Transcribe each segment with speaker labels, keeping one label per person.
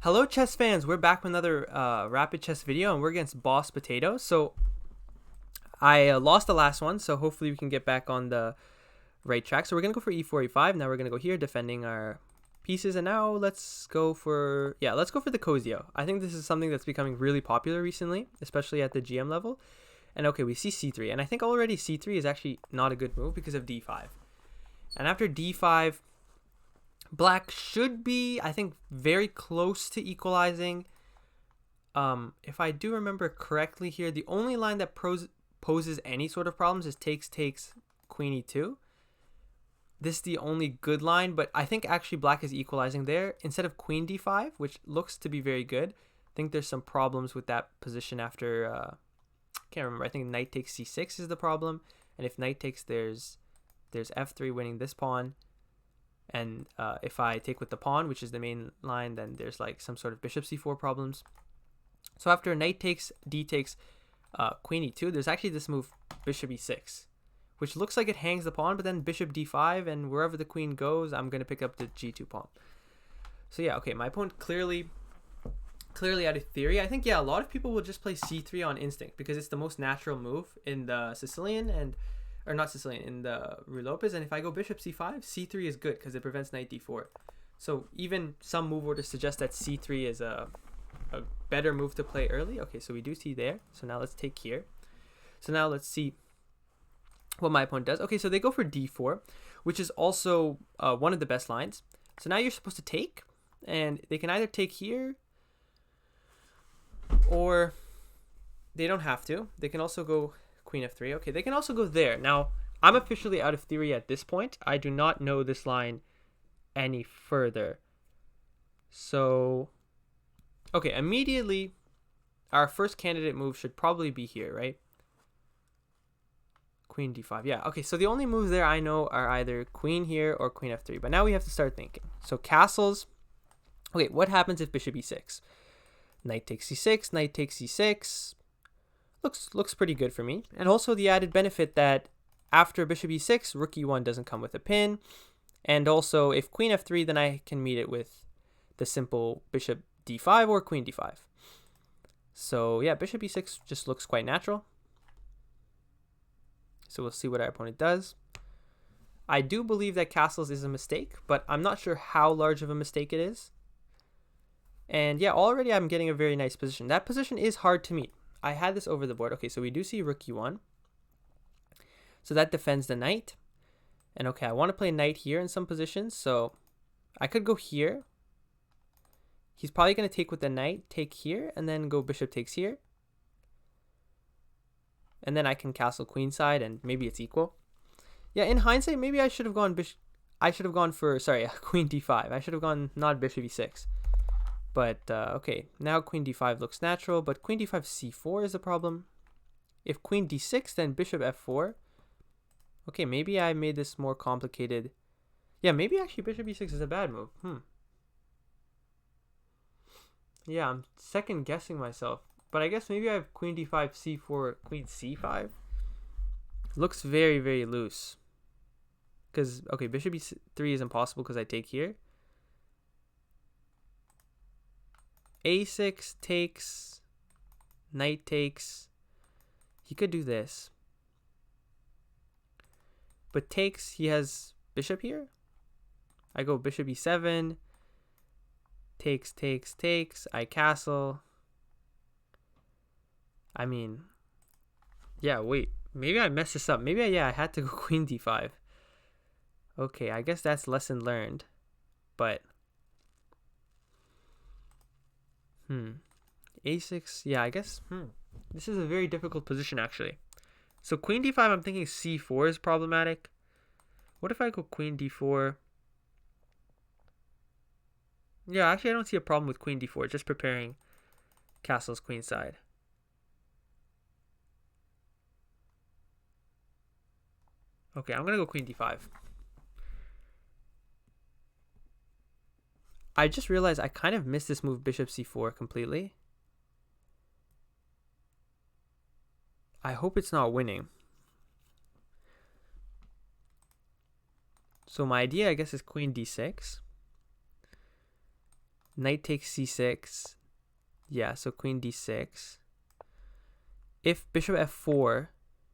Speaker 1: Hello chess fans, we're back with another rapid chess video and we're against Boss Potato. So I lost the last one, so hopefully we can get back on the right track. So we're going to go for e4, e5. Now we're going to go here defending our pieces, and now let's go for the Cozio. I think this is something that's becoming really popular recently, especially at the GM level. And okay, we see c3, and I think already c3 is actually not a good move because of d5. And after d5, black should be, I think, very close to equalizing. If I do remember correctly here, the only line that poses any sort of problems is takes, queen e2. This is the only good line, but I think actually black is equalizing there. Instead of queen d5, which looks to be very good, I think there's some problems with that position after, can't remember, I think knight takes c6 is the problem. And if knight takes, there's f3 winning this pawn. And if I take with the pawn, which is the main line, then there's like some sort of bishop c4 problems. So after knight takes, d takes, queen e2, there's actually this move bishop e6, which looks like it hangs the pawn, but then bishop d5, and wherever the queen goes, I'm going to pick up the g2 pawn. So yeah, okay, my opponent clearly out of theory. I think, yeah, a lot of people will just play c3 on instinct because it's the most natural move in the Sicilian or not Sicilian, in the Ruy Lopez. And if I go bishop c5, c3 is good because it prevents knight d4. So even some move orders suggest that c3 is a better move to play early. Okay, so we do see there. So now let's take here. So now let's see what my opponent does. Okay, so they go for d4, which is also one of the best lines. So now you're supposed to take, and they can either take here, or they don't have to. They can also go queen f3. Okay, they can also go there. Now, I'm officially out of theory at this point. I do not know this line any further. So, okay, immediately, our first candidate move should probably be here, right? Queen d5. Yeah, okay, so the only moves there I know are either queen here or queen f3. But now we have to start thinking. So castles. Okay, what happens if bishop e6? Knight takes c6, knight takes c6. Looks pretty good for me. And also the added benefit that after bishop e6, rook e1 doesn't come with a pin. And also if queen f3, then I can meet it with the simple bishop d5 or queen d5. So yeah, bishop e6 just looks quite natural. So we'll see what our opponent does. I do believe that castles is a mistake, but I'm not sure how large of a mistake it is. And yeah, already I'm getting a very nice position. That position is hard to meet. I had this over the board. Okay, so we do see rook e1. So that defends the knight. And okay, I want to play knight here in some positions. So I could go here. He's probably going to take with the knight, take here, and then go bishop takes here. And then I can castle queenside, and maybe it's equal. Yeah, in hindsight, maybe I should have gone queen d5. I should have gone not bishop e6. But, okay, now queen d5 looks natural, but queen d5 c4 is a problem. If queen d6, then bishop f4. Okay, maybe I made this more complicated. Yeah, maybe actually bishop e6 is a bad move. Yeah, I'm second guessing myself. But I guess maybe I have queen d5, c4, queen c5. Looks very, very loose. Because, okay, bishop e3 is impossible because I take here. a6 takes, knight takes. He could do this. But takes, he has bishop here. I go bishop e7. Takes, I castle. I mean, yeah, wait. Maybe I messed this up. Maybe I had to go queen d5. Okay, I guess that's lesson learned. But a6, yeah, I guess, this is a very difficult position, actually. So queen d5, I'm thinking c4 is problematic. What if I go queen d4? Yeah, actually, I don't see a problem with queen d4, just preparing castle's queenside. Okay, I'm going to go queen d5. I just realized I kind of missed this move bishop c4 completely. I hope it's not winning. So my idea, I guess, is queen d6. Knight takes c6. Yeah, so queen d6. If bishop f4,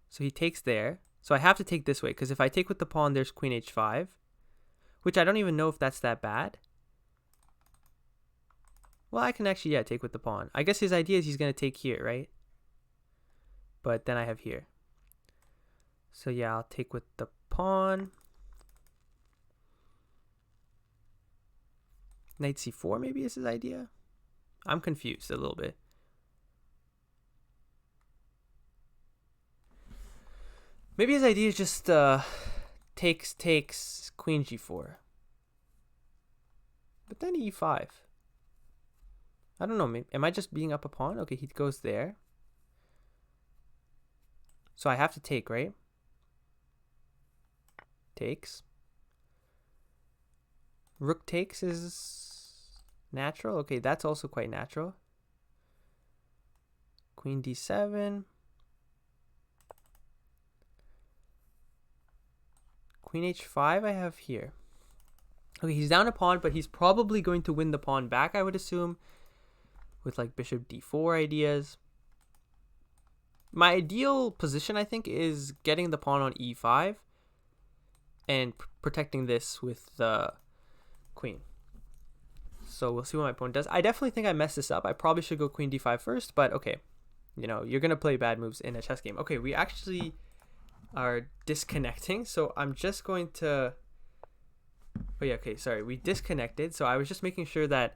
Speaker 1: so he takes there. So I have to take this way, because if I take with the pawn, there's queen h5, which I don't even know if that's that bad. Well, I can actually, yeah, take with the pawn. I guess his idea is he's going to take here, right? But then I have here. So yeah, I'll take with the pawn. Knight c4 maybe is his idea. I'm confused a little bit. Maybe his idea is just takes queen g4. But then e5. I don't know. Maybe, am I just being up a pawn? Okay, he goes there. So I have to take, right? Takes. Rook takes is natural. Okay, that's also quite natural. Queen d7. Queen h5 I have here. Okay, he's down a pawn, but he's probably going to win the pawn back, I would assume, with like bishop d4 ideas. My ideal position, I think, is getting the pawn on e5 and protecting this with the queen. So we'll see what my opponent does. I definitely think I messed this up. I probably should go queen d5 first, but okay. You know, you're going to play bad moves in a chess game. Okay, we actually are disconnecting, so I'm just going to... Oh yeah, okay, sorry. We disconnected, so I was just making sure that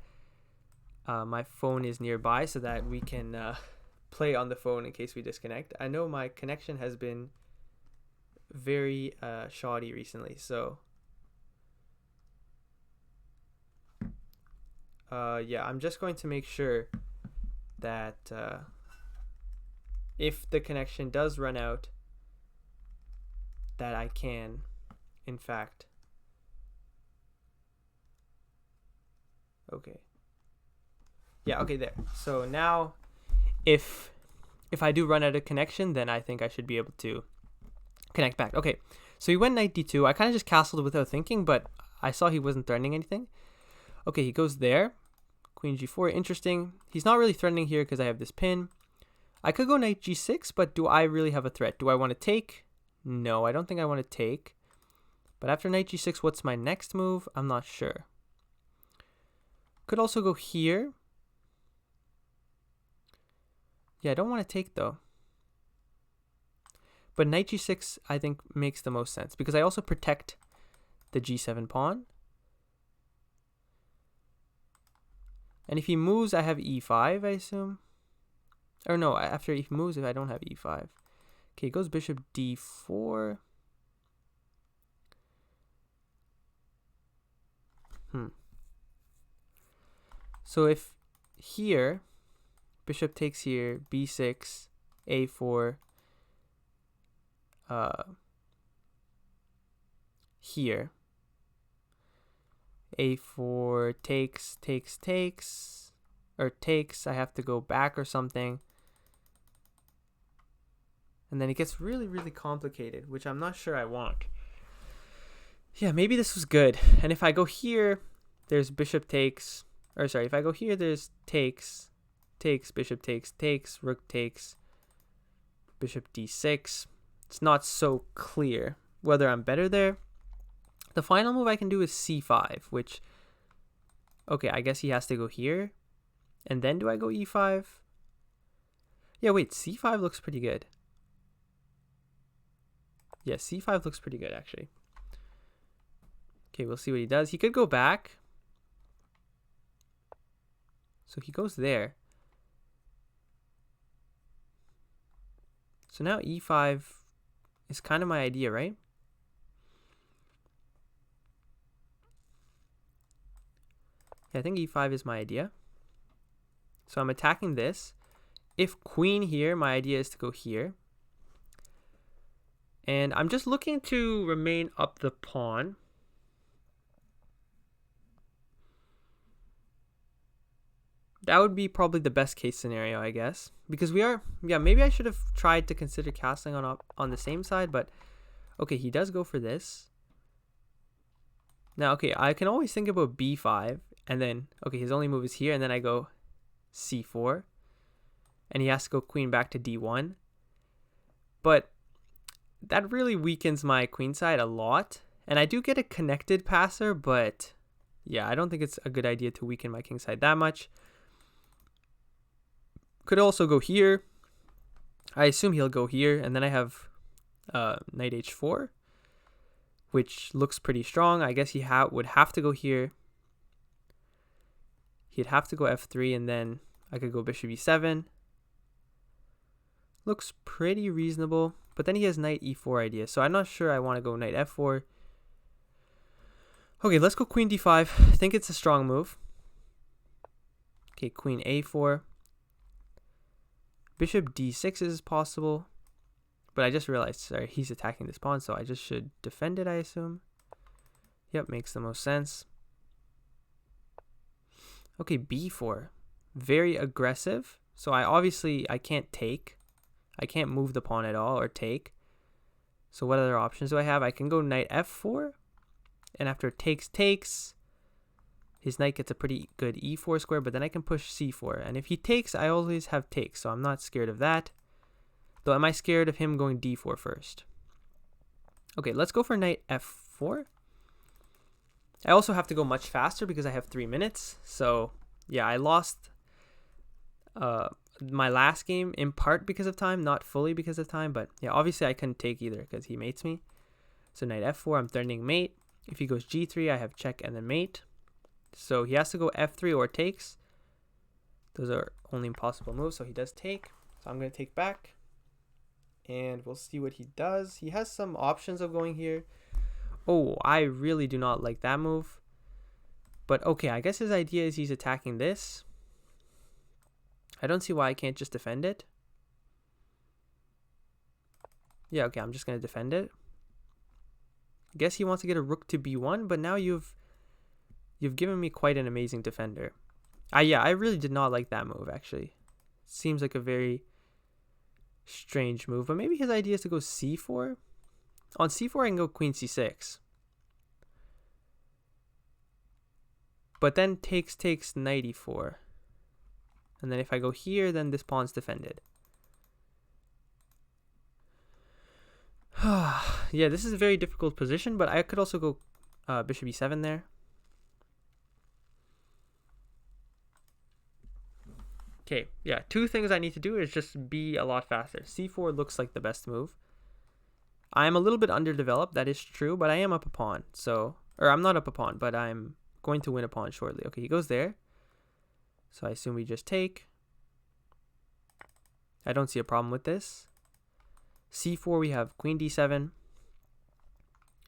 Speaker 1: my phone is nearby so that we can play on the phone in case we disconnect. I know my connection has been very shoddy recently, so yeah, I'm just going to make sure that if the connection does run out, that I can, in fact. Okay. Yeah, okay, there. So now, if I do run out of connection, then I think I should be able to connect back. Okay, so he went knight d2. I kind of just castled without thinking, but I saw he wasn't threatening anything. Okay, he goes there. Queen g4, interesting. He's not really threatening here because I have this pin. I could go knight g6, but do I really have a threat? Do I want to take? No, I don't think I want to take. But after knight g6, what's my next move? I'm not sure. Could also go here. Yeah, I don't want to take though. But knight g6 I think makes the most sense because I also protect the g7 pawn. And if he moves, I have e5, I assume. Or no, after he moves, if I don't have e5. Okay, it goes bishop d4. So if here, bishop takes here, b6, a4, here, a4 takes, or takes, I have to go back or something. And then it gets really, really complicated, which I'm not sure I want. Yeah, maybe this was good. And if I go here, there's bishop takes, or sorry, if I go here, there's takes, bishop takes, rook takes, bishop d6. It's not so clear whether I'm better there. The final move I can do is c5, which, okay, I guess he has to go here. And then do I go e5? Yeah, wait, c5 looks pretty good. Yeah, c5 looks pretty good, actually. Okay, we'll see what he does. He could go back. So he goes there. So now e5 is kind of my idea, right? Yeah, I think e5 is my idea. So I'm attacking this. If queen here, my idea is to go here. And I'm just looking to remain up the pawn. That would be probably the best case scenario, I guess. Because we are, yeah, maybe I should have tried to consider castling on the same side, but okay, he does go for this. Now, okay, I can always think about b5, And then, okay, his only move is here, and then I go c4. And he has to go queen back to d1. But that really weakens my queen side a lot. And I do get a connected passer, but yeah, I don't think it's a good idea to weaken my king side that much. Could also go here. I assume he'll go here, and then I have knight h4, which looks pretty strong. I guess he would have to go here. He'd have to go f3, and then I could go bishop e7. Looks pretty reasonable, but then he has knight e4 idea, so I'm not sure I want to go knight f4. Okay, let's go queen d5. I think it's a strong move. Okay, queen a4. Bishop d6 is possible, but I just realized, sorry, he's attacking this pawn, so I just should defend it, I assume. Yep, makes the most sense. Okay, b4. Very aggressive. So I can't take. I can't move the pawn at all or take. So what other options do I have? I can go knight f4. And after takes, his knight gets a pretty good e4 square, but then I can push c4. And if he takes, I always have takes, so I'm not scared of that. Though, am I scared of him going d4 first? Okay, let's go for knight f4. I also have to go much faster because I have 3 minutes. So, yeah, I lost my last game in part because of time, not fully because of time. But, yeah, obviously I couldn't take either because he mates me. So, knight f4, I'm threatening mate. If he goes g3, I have check and then mate. So he has to go f3 or takes. Those are only possible moves, so he does take. So I'm going to take back. And we'll see what he does. He has some options of going here. Oh, I really do not like that move. But okay, I guess his idea is he's attacking this. I don't see why I can't just defend it. Yeah, okay, I'm just going to defend it. I guess he wants to get a rook to b1, but now you've given me quite an amazing defender. Yeah, I really did not like that move, actually. Seems like a very strange move, but maybe his idea is to go c4. On c4, I can go queen c6. But then takes knight e4. And then if I go here, then this pawn's defended. Yeah, this is a very difficult position, but I could also go bishop e7 there. Okay, yeah, 2 things I need to do is just be a lot faster. c4 looks like the best move. I'm a little bit underdeveloped, that is true, but I am up a pawn. So, or I'm not up a pawn, but I'm going to win a pawn shortly. Okay, he goes there. So I assume we just take. I don't see a problem with this. c4, we have queen d7.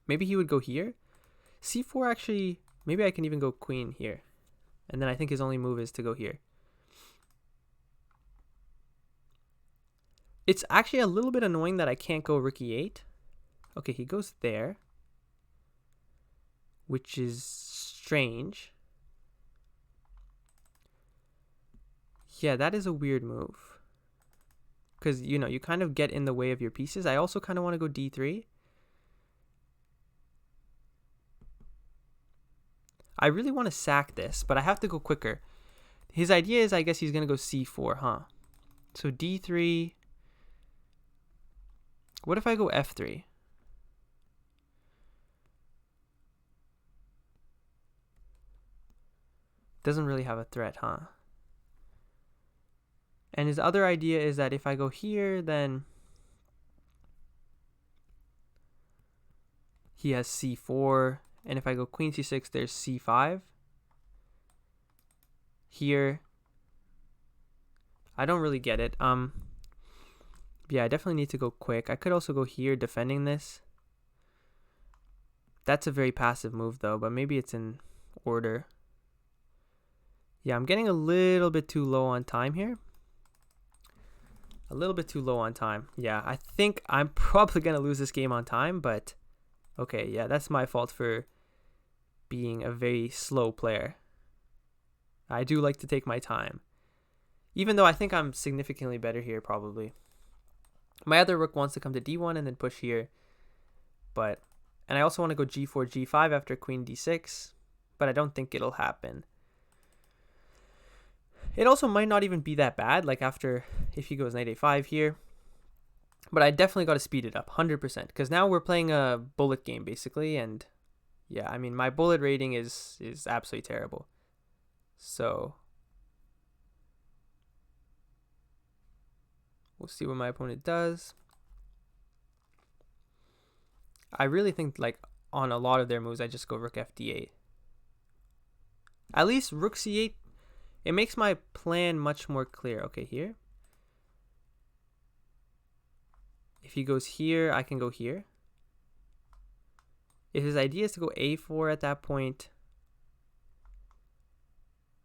Speaker 1: Maybe he would go here. c4 actually, maybe I can even go queen here. And then I think his only move is to go here. It's actually a little bit annoying that I can't go rook e8. Okay, he goes there, which is strange. Yeah, that is a weird move. Because, you know, you kind of get in the way of your pieces. I also kind of want to go d3. I really want to sack this, but I have to go quicker. His idea is, I guess he's going to go c4, huh? So d3. What if I go f3? Doesn't really have a threat, huh? And his other idea is that if I go here, then he has c4. And if I go queen c6, there's c5. Here. I don't really get it. Yeah, I definitely need to go quick. I could also go here defending this. That's a very passive move though, but maybe it's in order. Yeah, I'm getting a little bit too low on time here. A little bit too low on time. Yeah, I think I'm probably going to lose this game on time, but okay, yeah, that's my fault for being a very slow player. I do like to take my time. Even though I think I'm significantly better here, probably. My other rook wants to come to d1 and then push here. And I also want to go g4, g5 after queen d6, but I don't think it'll happen. It also might not even be that bad, like after, if he goes knight a5 here. But I definitely got to speed it up, 100%. Because now we're playing a bullet game, basically. And yeah, I mean, my bullet rating is absolutely terrible. So we'll see what my opponent does. I really think, like, on a lot of their moves, I just go rook fd8. At least rook c8, it makes my plan much more clear. Okay, here. If he goes here, I can go here. If his idea is to go a4 at that point,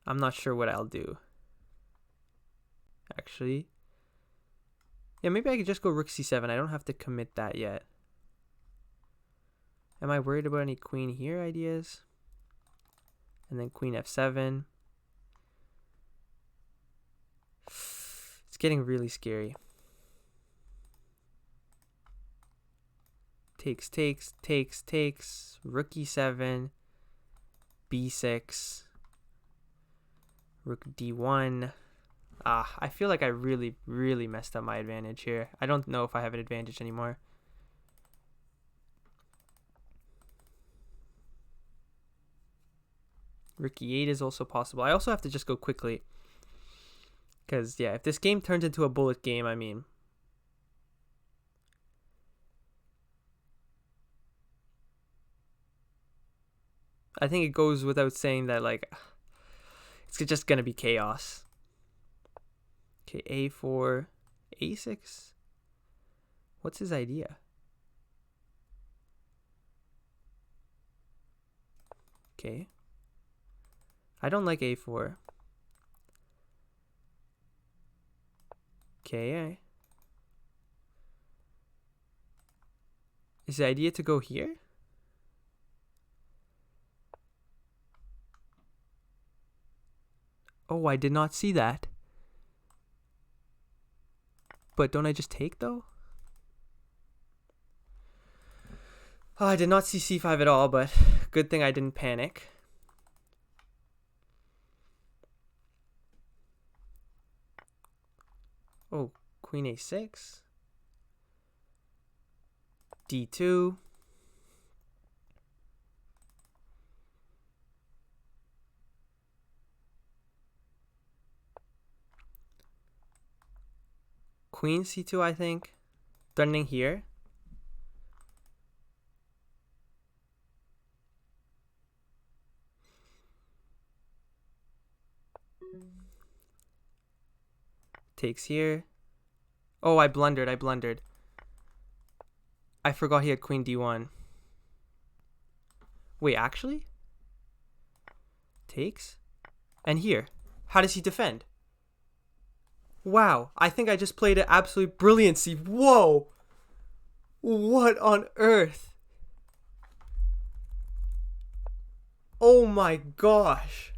Speaker 1: I'm not sure what I'll do. Actually. Yeah, maybe I could just go rook c7. I don't have to commit that yet. Am I worried about any queen here ideas? And then queen f7. It's getting really scary. Takes, rook e7, b6, rook d1. I feel like I really messed up my advantage here. I don't know if I have an advantage anymore. Rook e8 is also possible. I also have to just go quickly. Because, yeah, if this game turns into a bullet game, I mean, I think it goes without saying that, like, it's just going to be chaos. Okay, a4, a6. What's his idea? Okay. I don't like a4. Okay. Is the idea to go here? Oh, I did not see that. But don't I just take, though? Oh, I did not see c5 at all, but good thing I didn't panic. Oh, queen a6. d2. Queen c2, I think. Threatening here. Takes here. Oh, I blundered. I forgot he had queen d1. Wait, actually? Takes? And here. How does he defend? Wow, I think I just played an absolute brilliancy. Whoa! What on earth? Oh my gosh.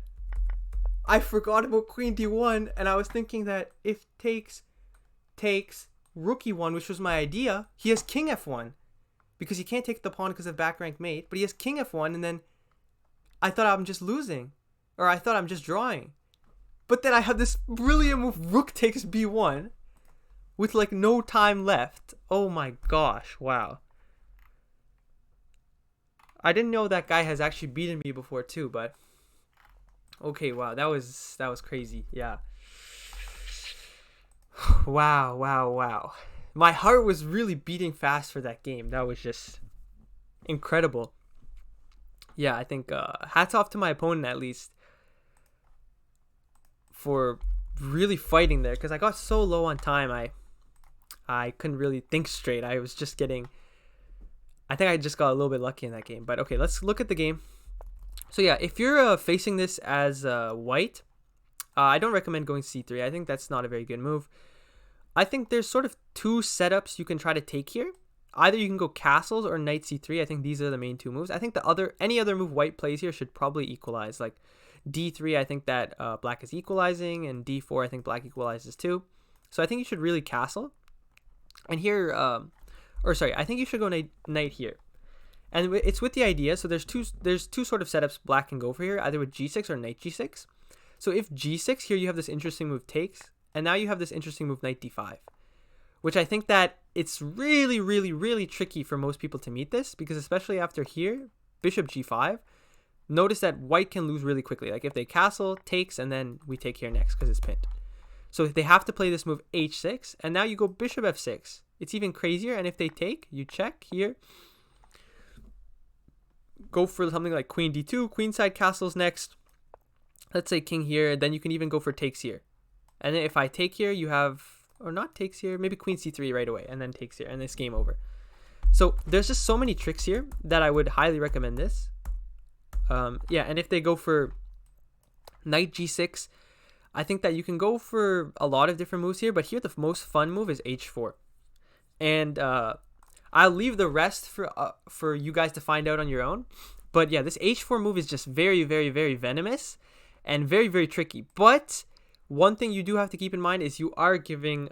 Speaker 1: I forgot about queen d1, and I was thinking that if takes rook e1, which was my idea, he has king f1. Because he can't take the pawn because of back rank mate, but he has king f1, and then I thought I'm just losing. Or I thought I'm just drawing. But then I have this brilliant move, rook takes b1, with like no time left. Oh my gosh, wow. I didn't know that guy has actually beaten me before too, but okay, wow, that was crazy. Yeah. Wow. My heart was really beating fast for that game. That was just incredible. Yeah, I think hats off to my opponent at least for really fighting there, because I got so low on time. I couldn't really think straight. I was just getting, I think I just got a little bit lucky in that game. But okay, let's look at the game. So yeah, if you're facing this as white, I don't recommend going c3. I think that's not a very good move. I think there's sort of two setups you can try to take here. Either you can go castles or knight c3. I think these are the main two moves. I think any other move white plays here should probably equalize. Like d3, I think that black is equalizing, and d4, I think black equalizes too. So I think you should really castle. And here, I think you should go knight here. And it's with the idea, so there's two sort of setups black can go for here, either with g6 or knight g6. So if g6, here you have this interesting move takes, and now you have this interesting move knight d5, which I think that it's really, really, really tricky for most people to meet this, because especially after here, bishop g5, notice that white can lose really quickly. Like if they castle, takes, and then we take here next because it's pinned. So they have to play this move h6, and now you go bishop f6. It's even crazier, and if they take, you check here. Go for something like queen d2, queenside castles next. Let's say king here, then you can even go for takes here. And then if I take here, you have, or not takes here, maybe queen c3 right away, and then takes here, and it's game over. So there's just so many tricks here that I would highly recommend this. Yeah, and if they go for knight g6, I think that you can go for a lot of different moves here, but here the most fun move is h4. And I'll leave the rest for you guys to find out on your own. But yeah, this h4 move is just very, very, very venomous and very, very tricky. But one thing you do have to keep in mind is you are giving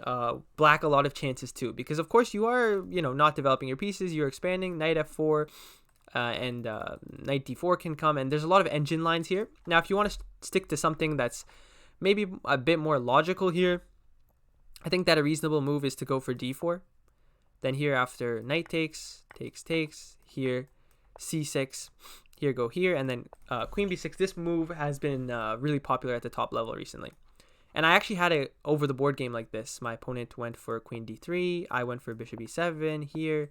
Speaker 1: black a lot of chances too, because of course you are, not developing your pieces. You're expanding. Knight f4 and knight d4 can come, and there's a lot of engine lines here. Now, if you want to stick to something that's maybe a bit more logical here, I think that a reasonable move is to go for d4. Then here after knight takes, here c6, here go here, and then queen b6. This move has been really popular at the top level recently. And I actually had a over the board game like this. My opponent went for queen d3, I went for bishop e7 here.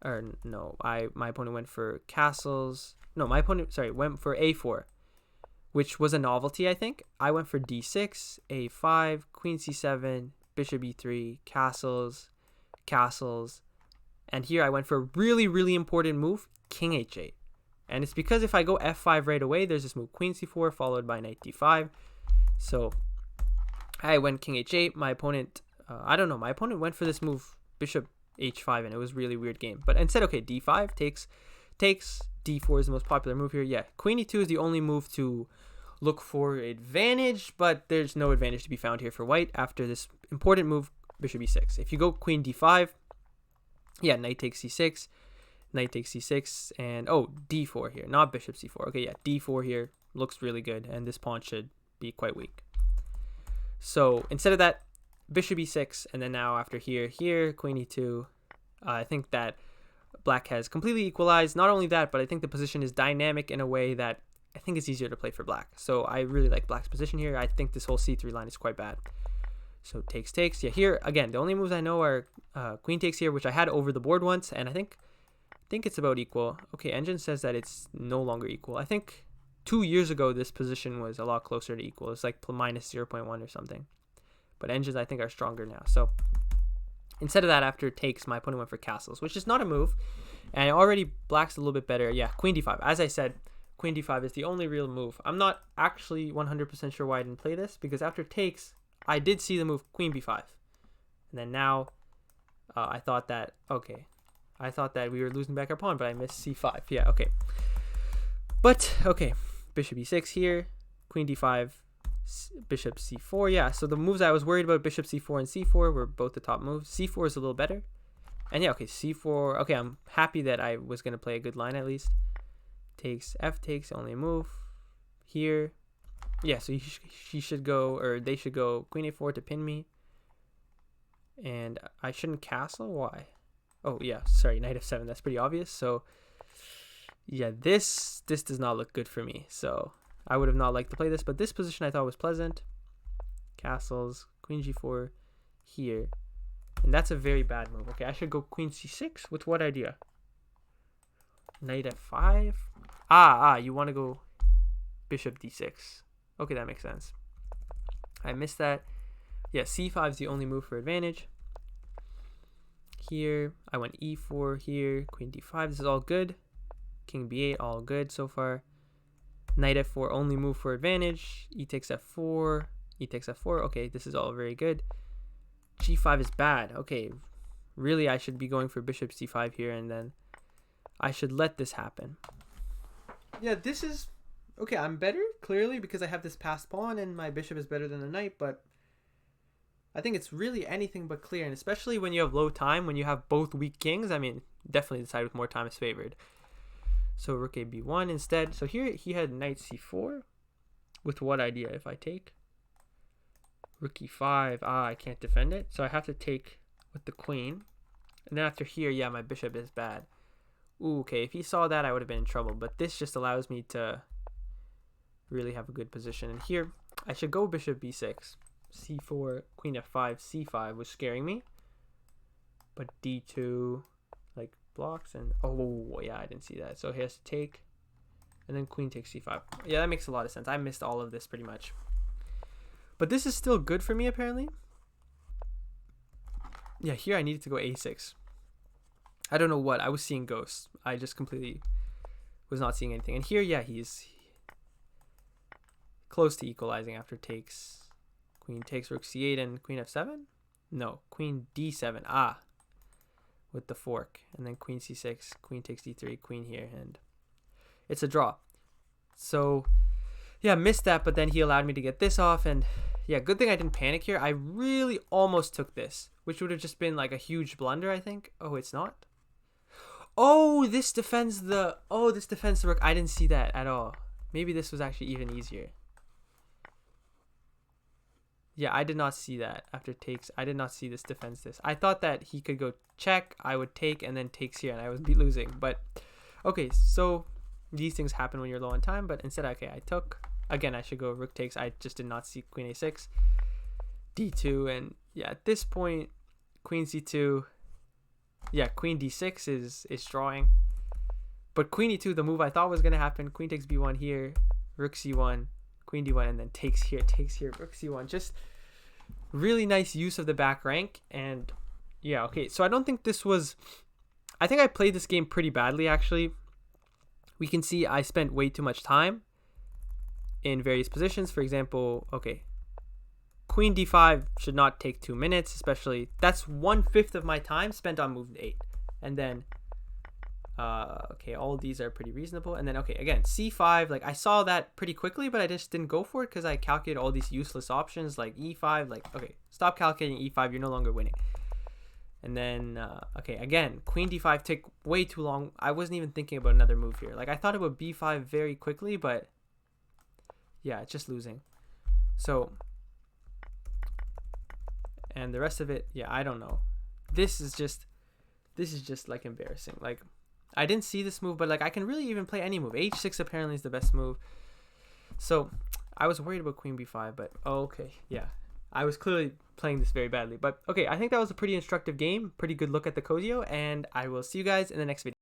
Speaker 1: Or no, my opponent went for castles. No, my opponent, went for a4, which was a novelty, I think. I went for d6, a5, queen c7, bishop e3, castles, and here I went for a really, really important move, king h8. And it's because if I go f5 right away, there's this move queen c4 followed by knight d5. So I went king h8. My opponent, I don't know, my opponent went for this move bishop h5, and it was a really weird game. But instead, okay, d5 takes, d4 is the most popular move here. Yeah, queen e2 is the only move to look for advantage, but there's no advantage to be found here for white after this important move, bishop e6. If you go queen d5, yeah, knight takes c6, and d4 here, not bishop c4. Okay, yeah, d4 here looks really good, and this pawn should be quite weak. So instead of that, bishop e6, and then now after here, queen e2. I think that black has completely equalized. Not only that, but I think the position is dynamic in a way that I think is easier to play for black. So I really like black's position here. I think this whole c3 line is quite bad. So takes. Yeah, here again, the only moves I know are queen takes here, which I had over the board once, and I think it's about equal. Okay, engine says that it's no longer equal. I think 2 years ago this position was a lot closer to equal. It's like minus 0.1 or something. But engines I think are stronger now. So instead of that, after takes, my opponent went for castles, which is not a move, and already black's a little bit better. Yeah, queen d5. As I said, queen d5 is the only real move. I'm not actually 100% sure why I didn't play this, because after takes, I did see the move queen b5. And then now, I thought that we were losing back our pawn, but I missed c5. Yeah, okay. But, okay, bishop e6 here, queen d5, bishop c4. Yeah, so the moves I was worried about, bishop c4 and c4, were both the top moves. c4 is a little better. And yeah, okay, c4. Okay, I'm happy that I was going to play a good line at least. Takes, f takes, only move. Here. Yeah, so she should go, or they should go queen a4 to pin me. And I shouldn't castle? Why? Oh, yeah, sorry, knight f7. That's pretty obvious. So, yeah, this does not look good for me. So, I would have not liked to play this, but this position I thought was pleasant. Castles, queen g4 here. And that's a very bad move. Okay, I should go queen c6 with what idea? Knight f5? You want to go bishop d6. Okay, that makes sense. I missed that. Yeah, c5 is the only move for advantage. Here, I went e4 here, queen d5. This is all good. King b8, all good so far. Knight f4, only move for advantage. E takes f4, e takes f4. Okay, this is all very good. g5 is bad. Okay, really I should be going for bishop c5 here, and then I should let this happen. Yeah, this is... Okay, I'm better, clearly, because I have this passed pawn and my bishop is better than the knight, but I think it's really anything but clear, and especially when you have low time, when you have both weak kings, I mean, definitely the side with more time is favored. So rook a b1 instead. So here he had knight c4. With what idea? If I take rook e5, I can't defend it, so I have to take with the queen. And then after here, yeah, my bishop is bad. Ooh, okay, if he saw that, I would have been in trouble. But this just allows me to really have a good position. And here, I should go bishop b6. c4, queen f5, c5 was scaring me. But d2, like, blocks. And, oh, yeah, I didn't see that. So he has to take. And then queen takes c5. Yeah, that makes a lot of sense. I missed all of this pretty much. But this is still good for me, apparently. Yeah, here I needed to go a6. I don't know what. I was seeing ghosts. I just completely was not seeing anything. And here, yeah, he's close to equalizing after takes. Queen takes rook c8 and queen f7? No, queen d7. With the fork. And then queen c6, queen takes d3, queen here. And it's a draw. So, yeah, missed that. But then he allowed me to get this off. And, yeah, good thing I didn't panic here. I really almost took this, which would have just been like a huge blunder, I think. Oh, it's not? Oh, this defends the rook. I didn't see that at all. Maybe this was actually even easier. Yeah, I did not see that after takes. I did not see this defends this. I thought that he could go check, I would take, and then takes here, and I would be losing. But, okay, so these things happen when you're low on time. But instead, okay, I took. Again, I should go rook takes. I just did not see queen a6. d2, and yeah, at this point, queen c2. Yeah, queen d6 is drawing. But queen e2, the move I thought was going to happen. Queen takes b1 here. Rook c1. Queen d1. And then takes here. Rook c1. Just really nice use of the back rank. And yeah, okay. So I don't think this was... I think I played this game pretty badly, actually. We can see I spent way too much time in various positions. For example, okay. Queen d5 should not take 2 minutes, especially that's 1/5 of my time spent on move 8. And then, okay, all of these are pretty reasonable. And then, okay, again, c5, like I saw that pretty quickly, but I just didn't go for it because I calculated all these useless options like e5. Like, okay, stop calculating e5, you're no longer winning. And then, okay, again, queen d5 took way too long. I wasn't even thinking about another move here. Like I thought about b5 very quickly, but yeah, it's just losing. So... and the rest of it, yeah, I don't know. This is just like embarrassing. Like I didn't see this move, but like I can really even play any move. h6 apparently is the best move. So I was worried about queen b5, but okay, yeah. I was clearly playing this very badly. But okay, I think that was a pretty instructive game. Pretty good look at the Cozio, and I will see you guys in the next video.